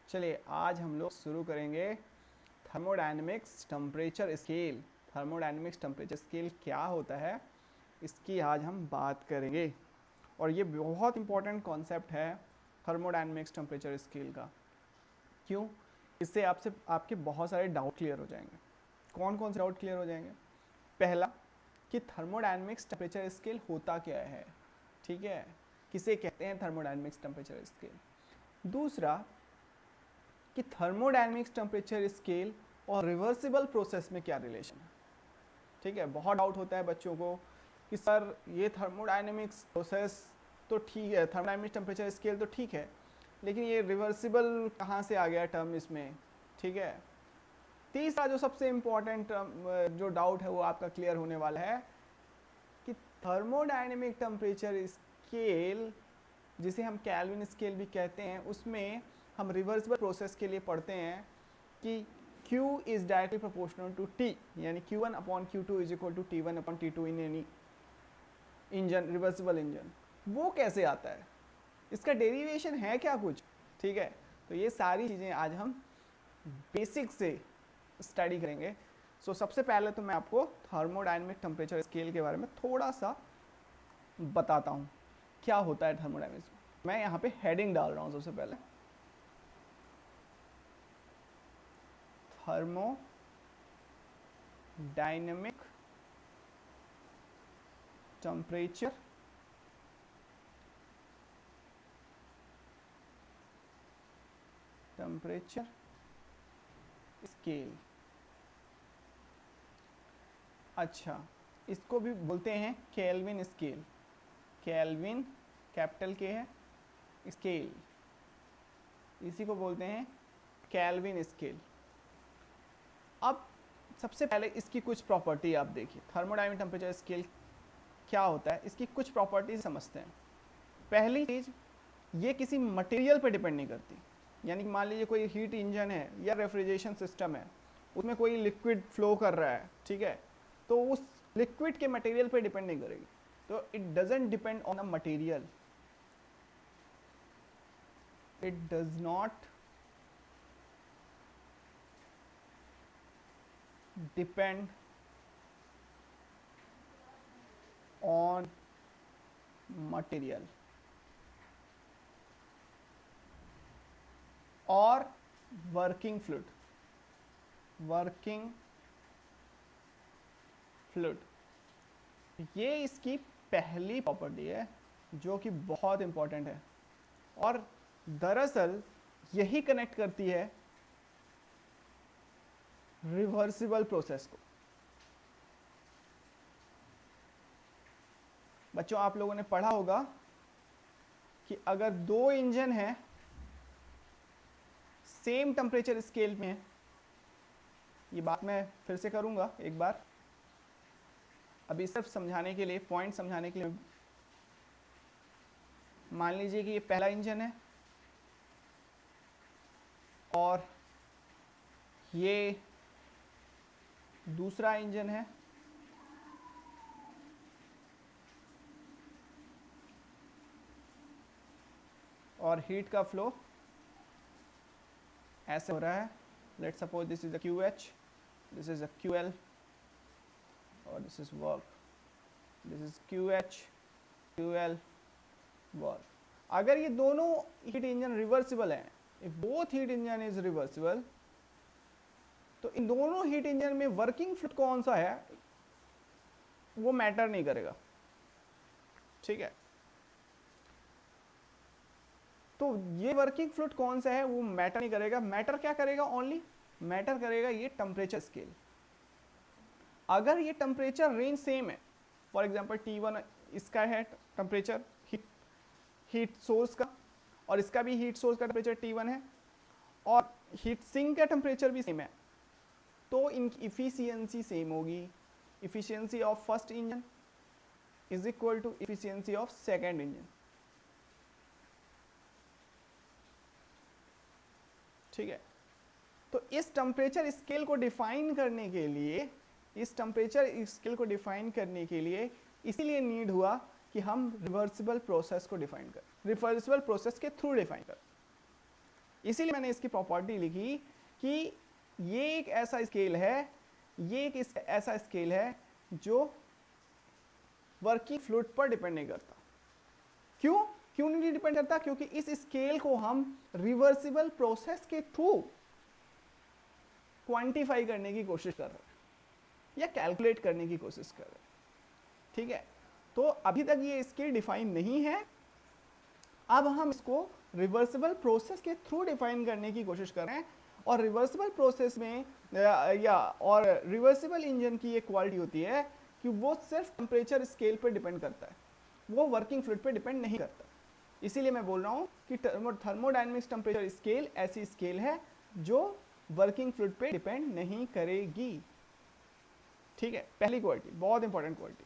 चलिए आज हम लोग शुरू करेंगे thermodynamics temperature scale. Thermodynamics temperature scale क्या होता है इसकी आज हम बात करेंगे। और ये बहुत इंपॉर्टेंट कॉन्सेप्ट है थर्मोडायनेमिक्स टेम्परेचर स्केल का। क्यों? इससे आपके बहुत सारे डाउट क्लियर हो जाएंगे। कौन कौन से डाउट क्लियर हो जाएंगे? पहला कि थर्मोडायनेमिक्स टेम्परेचर स्केल होता क्या है, ठीक है, किसे कहते हैं थर्मोडायनेमिक्स टेम्परेचर स्केल। दूसरा कि थर्मोडायनेमिक्स टेम्परेचर स्केल और रिवर्सिबल प्रोसेस में क्या रिलेशन है। ठीक है, बहुत डाउट होता है बच्चों को कि सर ये थर्मोडायनेमिक्स प्रोसेस तो ठीक है, थर्मोडायनेमिक्स टेम्परेचर स्केल तो ठीक है, लेकिन ये रिवर्सिबल कहाँ से आ गया टर्म इसमें। ठीक है, तीसरा जो सबसे इम्पोर्टेंट जो डाउट है वो आपका क्लियर होने वाला है कि थर्मोडायनेमिक टेम्परेचर स्केल जिसे हम केल्विन स्केल भी कहते हैं उसमें हम रिवर्सिबल प्रोसेस के लिए पढ़ते हैं कि Q is directly proportional to T, यानी Q1 upon Q2 is equal to T1 upon T2 in any engine, reversible engine. वो कैसे आता है, इसका डेरिवेशन है क्या कुछ? ठीक है, तो ये सारी चीज़ें आज हम बेसिक से स्टडी करेंगे। सो सबसे पहले तो मैं आपको थर्मोडायनेमिक टेम्परेचर स्केल के बारे में थोड़ा सा बताता हूँ क्या होता है थर्मोडायनेमिक्स। मैं यहाँ पे हेडिंग डाल रहा हूँ सबसे पहले, थर्मोडायनेमिक टेम्परेचर स्केल। अच्छा, इसको भी बोलते हैं केल्विन स्केल। केल्विन कैपिटल के है, स्केल, इसी को बोलते हैं केल्विन स्केल। अब सबसे पहले इसकी कुछ प्रॉपर्टी आप देखिए, थर्मोडायनेमिक टेम्परेचर स्केल क्या होता है, इसकी कुछ प्रॉपर्टीज समझते हैं। पहली चीज, ये किसी मटेरियल पर डिपेंड नहीं करती। यानी कि मान लीजिए कोई हीट इंजन है या रेफ्रिजरेशन सिस्टम है, उसमें कोई लिक्विड फ्लो कर रहा है, ठीक है, तो उस लिक्विड के मटेरियल पर डिपेंड नहीं करेगी। तो it doesn't depend on a material, it does not depend on material और वर्किंग फ्लूइड। ये इसकी पहली प्रॉपर्टी है जो कि बहुत इंपॉर्टेंट है और दरअसल यही कनेक्ट करती है रिवर्सिबल प्रोसेस को। बच्चों, आप लोगों ने पढ़ा होगा कि अगर दो इंजन हैं सेम टेम्परेचर स्केल में, ये बात मैं फिर से करूंगा एक बार, अभी सिर्फ समझाने के लिए, पॉइंट समझाने के लिए। मान लीजिए कि ये पहला इंजन है और ये दूसरा इंजन है, और हीट का फ्लो ऐसे हो रहा है। Let's suppose this is the QH, this is the QL और this is work, this is QH QL work. अगर ये दोनों हीट इंजन रिवर्सिबल हैं, if both heat engine is reversible, तो इन दोनों हीट इंजन में वर्किंग फ्लूइड कौन सा है वो मैटर नहीं करेगा। ठीक है, तो ये वर्किंग फ्लूइड कौन सा है वो मैटर नहीं करेगा। मैटर क्या करेगा? ओनली मैटर करेगा ये टेम्परेचर स्केल। अगर ये टेम्परेचर रेंज सेम है, फॉर एग्जांपल T1 इसका है टेम्परेचर हीट सोर्स का, और इसका भी हीट सोर्स का टेम्परेचर T1 है, और हीट सिंक का टेम्परेचर भी सेम है, तो इनकी इफिशियंसी सेम होगी। Efficiency of first engine is equal to efficiency of second engine. ठीक है, तो इस टेम्परेचर स्केल को डिफाइन करने के लिए, इसीलिए नीड हुआ कि हम रिवर्सिबल प्रोसेस को डिफाइन करें, रिवर्सिबल प्रोसेस के थ्रू डिफाइन करें। इसीलिए मैंने इसकी प्रॉपर्टी लिखी कि ये एक ऐसा स्केल है, ये एक ऐसा स्केल है जो वर्किंग फ्लूइड पर डिपेंड नहीं करता। क्यों क्यों नहीं डिपेंड करता? क्योंकि इस स्केल को हम रिवर्सिबल प्रोसेस के थ्रू क्वांटिफाई करने की कोशिश कर रहे हैं या कैलकुलेट करने की कोशिश कर रहे हैं। ठीक है, तो अभी तक ये स्केल डिफाइन नहीं है, अब हम इसको रिवर्सिबल प्रोसेस के थ्रू डिफाइन करने की कोशिश कर रहे हैं। और रिवर्सिबल प्रोसेस में और रिवर्सिबल इंजन की एक क्वालिटी होती है कि वो सिर्फ टेम्परेचर स्केल पर डिपेंड करता है, वो वर्किंग फ्लूइड पर डिपेंड नहीं करता। इसीलिए मैं बोल रहा हूँ कि थर्मोडायनेमिक्स टेम्परेचर स्केल ऐसी स्केल है जो वर्किंग फ्लूइड पे डिपेंड नहीं करेगी। ठीक है, पहली क्वालिटी, बहुत इंपॉर्टेंट क्वालिटी।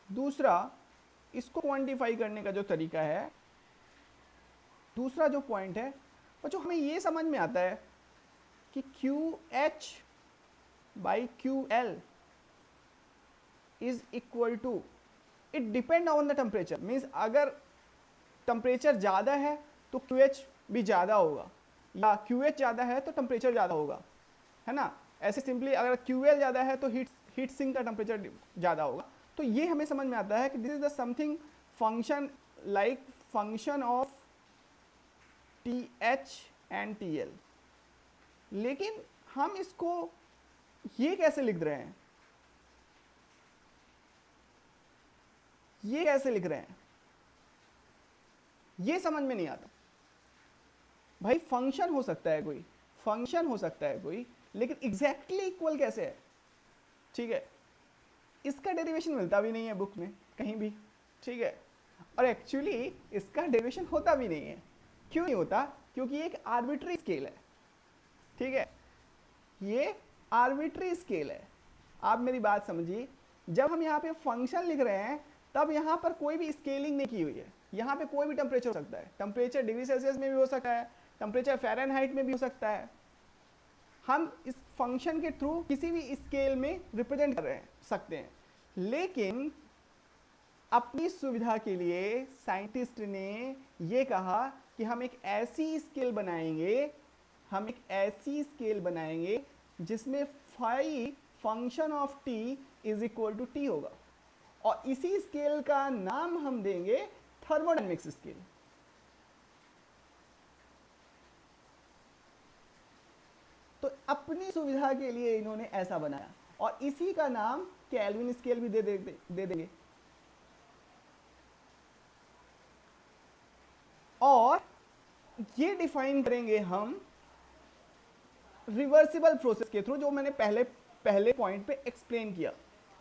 दूसरा इसको क्वांटिफाई करने का जो तरीका है, दूसरा जो पॉइंट है वो जो हमें ये समझ में आता है कि QH by QL is equal to, it depend on the temperature, means अगर टेम्परेचर ज़्यादा है तो QH भी ज़्यादा होगा, या QH ज़्यादा है तो टेम्परेचर ज़्यादा होगा, है ना। ऐसे सिंपली अगर QL ज़्यादा है तो हीट सिंक का टेम्परेचर ज़्यादा होगा। तो ये हमें समझ में आता है कि this is the something function like function of TH and TL। लेकिन हम इसको ये कैसे लिख रहे हैं, ये कैसे लिख रहे हैं, ये समझ में नहीं आता। भाई फंक्शन हो सकता है कोई, फंक्शन हो सकता है कोई, लेकिन एग्जैक्टली इक्वल कैसे है? ठीक है, इसका डेरिवेशन मिलता भी नहीं है बुक में कहीं भी। ठीक है, और एक्चुअली इसका डेरिवेशन होता भी नहीं है। क्यों नहीं होता? क्योंकि ये एक आर्बिट्री स्केल है। ठीक है, ये आर्बिट्री स्केल है। आप मेरी बात समझिए, जब हम यहाँ पे फंक्शन लिख रहे हैं तब यहाँ पर कोई भी स्केलिंग नहीं की हुई है। यहाँ पे कोई भी टेम्परेचर हो सकता है, टेम्परेचर डिग्री सेल्सियस में भी हो सकता है, टेम्परेचर फ़ारेनहाइट में भी हो सकता है। हम इस फंक्शन के थ्रू किसी भी स्केल में रिप्रेजेंट कर सकते हैं। लेकिन अपनी सुविधा के लिए साइंटिस्ट ने ये कहा कि हम एक ऐसी स्केल बनाएंगे, हम एक ऐसी स्केल बनाएंगे जिसमें phi function of t is equal to t होगा, और इसी स्केल का नाम हम देंगे थर्मोडायनेमिक्स स्केल। तो अपनी सुविधा के लिए इन्होंने ऐसा बनाया, और इसी का नाम केल्विन स्केल भी दे देंगे। और ये डिफाइन करेंगे हम रिवर्सिबल प्रोसेस के थ्रू, जो मैंने पहले पॉइंट पे एक्सप्लेन किया।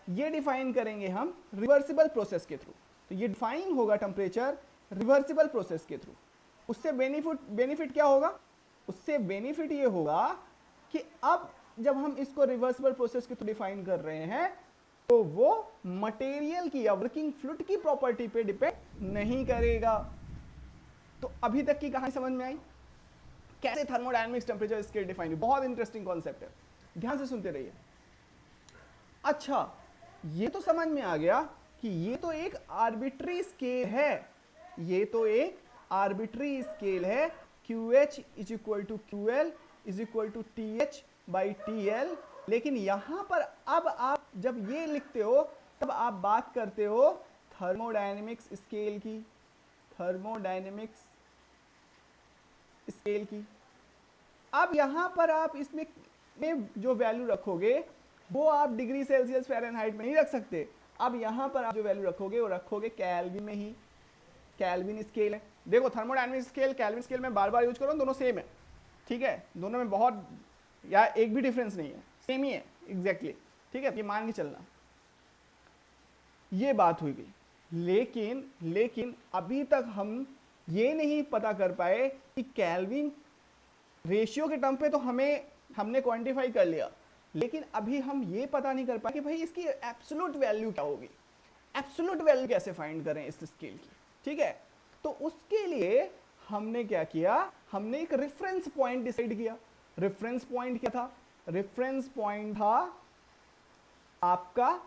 ये डिफाइन करेंगे हम रिवर्सिबल प्रोसेस के थ्रू। तो ये डिफाइन होगा टेम्परेचर रिवर्सिबल प्रोसेस के थ्रू। उससे बेनिफिट क्या होगा? उससे बेनिफिट ये होगा कि अब जब हम इसको रिवर्सिबल प्रोसेस के थ्रू डिफाइन कर रहे हैं तो वो मटेरियल की या वर्किंग फ्लूइड की प्रॉपर्टी पे डिपेंड नहीं करेगा। तो अभी तक की कहानी समझ में आई कैसे थर्मोडायनेमिक्स टेम्परेचर स्केल डिफाइन। बहुत इंटरेस्टिंग कॉन्सेप्ट है, ध्यान से सुनते रहिए। अच्छा, ये तो समझ में आ गया कि ये तो एक आर्बिट्री स्केल है, ये तो एक आर्बिट्री स्केल है। QH is equal to QL is equal to TH by TL। लेकिन यहां पर अब आप जब ये लिखते हो तब आप बात करते हो थर्मोडायनेमिक्स स्केल की, थर्मोडायनेमिक्स स्केल की। अब यहां पर आप इसमें जो वैल्यू रखोगे वो आप डिग्री सेल्सियस फ़ारेनहाइट में नहीं रख सकते। अब यहां पर आप जो वैल्यू रखोगे वो रखोगे केल्विन में ही। केल्विन स्केल है, देखो थर्मोडायनेमिक स्केल केल्विन स्केल में बार बार यूज करो, दोनों सेम है। ठीक है, दोनों में बहुत या एक भी डिफरेंस नहीं है, सेम ही है एग्जैक्टली। ठीक है, ये मान के चलना। ये बात हुई गई। लेकिन अभी तक हम ये नहीं पता कर पाए कि केल्विन रेशियो के टर्म पे तो हमने क्वांटिफाई कर लिया, लेकिन अभी हम ये पता नहीं कर पाए कि भाई इसकी एब्सोल्यूट वैल्यू क्या होगी, एब्सोल्यूट वैल्यू कैसे फाइंड करें इस स्केल की। ठीक है, तो उसके लिए हमने क्या किया, हमने एक रेफरेंस पॉइंट डिसाइड किया। रेफरेंस पॉइंट क्या था? रेफरेंस पॉइंट था आपका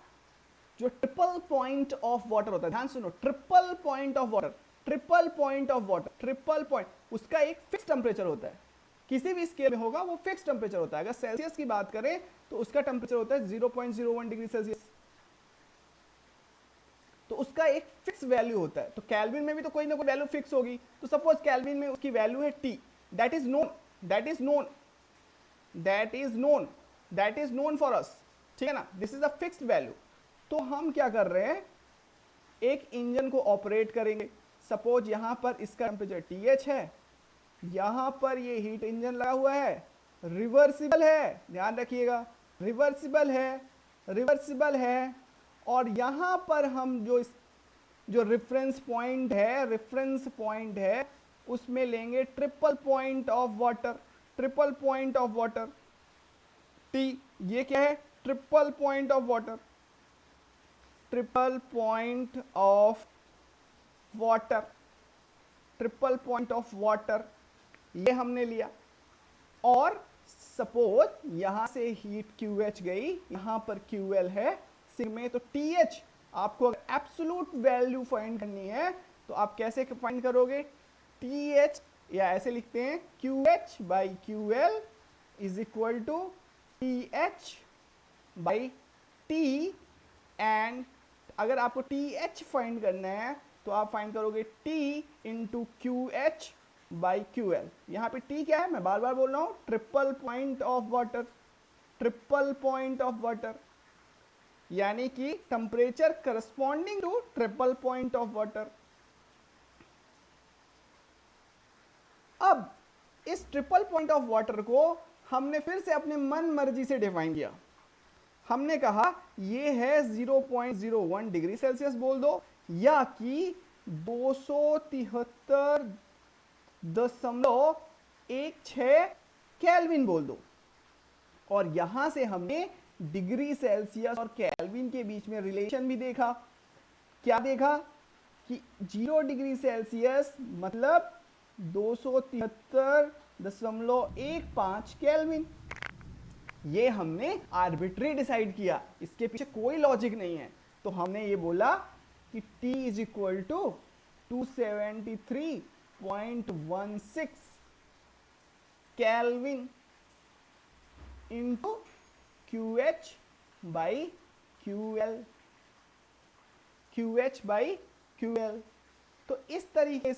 जो ट्रिपल पॉइंट ऑफ वाटर होता है। ध्यान सुनो, triple point of water. Triple point of water, triple point, उसका एक फिक्स टेम्परेचर होता है, किसी भी स्केल में होगा वो फिक्स टेम्परेचर होता है। अगर सेल्सियस की बात करें तो उसका टेम्परेचर होता है 0.01 डिग्री सेल्सियस, तो उसका एक फिक्स वैल्यू होता है। तो केल्विन में भी तो कोई ना कोई वैल्यू फिक्स होगी। तो सपोज केल्विन में उसकी वैल्यू है T, that is known, that is known, that is known, that is known for us, ठीक है ना, this is a fixed value. तो हम क्या कर रहे हैं, एक इंजन को ऑपरेट करेंगे। सपोज यहां पर इसका टेम्परेचर TH है, यहां पर ये हीट इंजन लगा हुआ है, रिवर्सिबल है, ध्यान रखिएगा, रिवर्सिबल है, रिवर्सिबल है। और यहां पर हम जो रेफरेंस पॉइंट है, रेफरेंस पॉइंट है, उसमें लेंगे triple point of water, triple point of water T। ये क्या है, triple point of water, triple point of water, triple point of water, ये हमने लिया। और सपोज यहां से हीट QH गई, यहां पर QL है में, तो TH आपको अगर एब्सोल्यूट वैल्यू फाइंड करनी है तो आप कैसे फाइंड करोगे, TH, या ऐसे लिखते हैं QH by QL is equal to TH by T। And अगर आपको TH फाइंड करना है तो आप फाइंड करोगे T into QH by QL। यहां पे T क्या है, मैं बार बार बोल रहा हूं, triple point of water, triple point of water, यानी कि temperature corresponding to triple point of water. अब इस ट्रिपल पॉइंट ऑफ वाटर को हमने फिर से अपने मन मर्जी से डिफाइन किया। हमने कहा ये है 0.01 डिग्री सेल्सियस बोल दो, या कि 273.16 केल्विन बोल दो। और यहां से हमने डिग्री सेल्सियस और केल्विन के बीच में रिलेशन भी देखा। क्या देखा कि 0 डिग्री सेल्सियस मतलब 273.15 केल्विन। ये हमने आर्बिट्री डिसाइड किया, इसके पीछे कोई लॉजिक नहीं है। तो हमने ये बोला कि T is equal to 273.16 kelvin into QH by QL, QH by QL। तो इस तरीके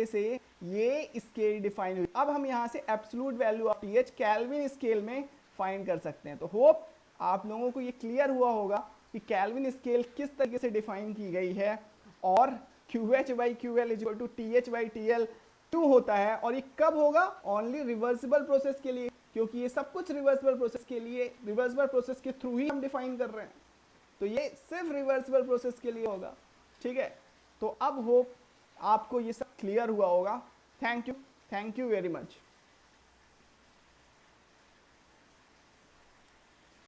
से ये स्केल डिफाइन हुई। अब हम यहां से absolute value of TH kelvin scale में फाइंड कर सकते हैं। तो होप आप लोगों को ये क्लियर हुआ होगा कि केल्विन स्केल किस तरीके से डिफाइन की गई है, और QH by QL is equal to TH by TL 2 होता है। और ये कब होगा, ओनली रिवर्सिबल प्रोसेस के लिए, क्योंकि ये सब कुछ रिवर्सिबल प्रोसेस के लिए, रिवर्सिबल प्रोसेस के थ्रू ही हम डिफाइन कर रहे हैं। तो ये सिर्फ रिवर्सिबल प्रोसेस के लिए होगा, ठीक है। तो अब होप आपको ये सब क्लियर हुआ होगा। Thank you very much.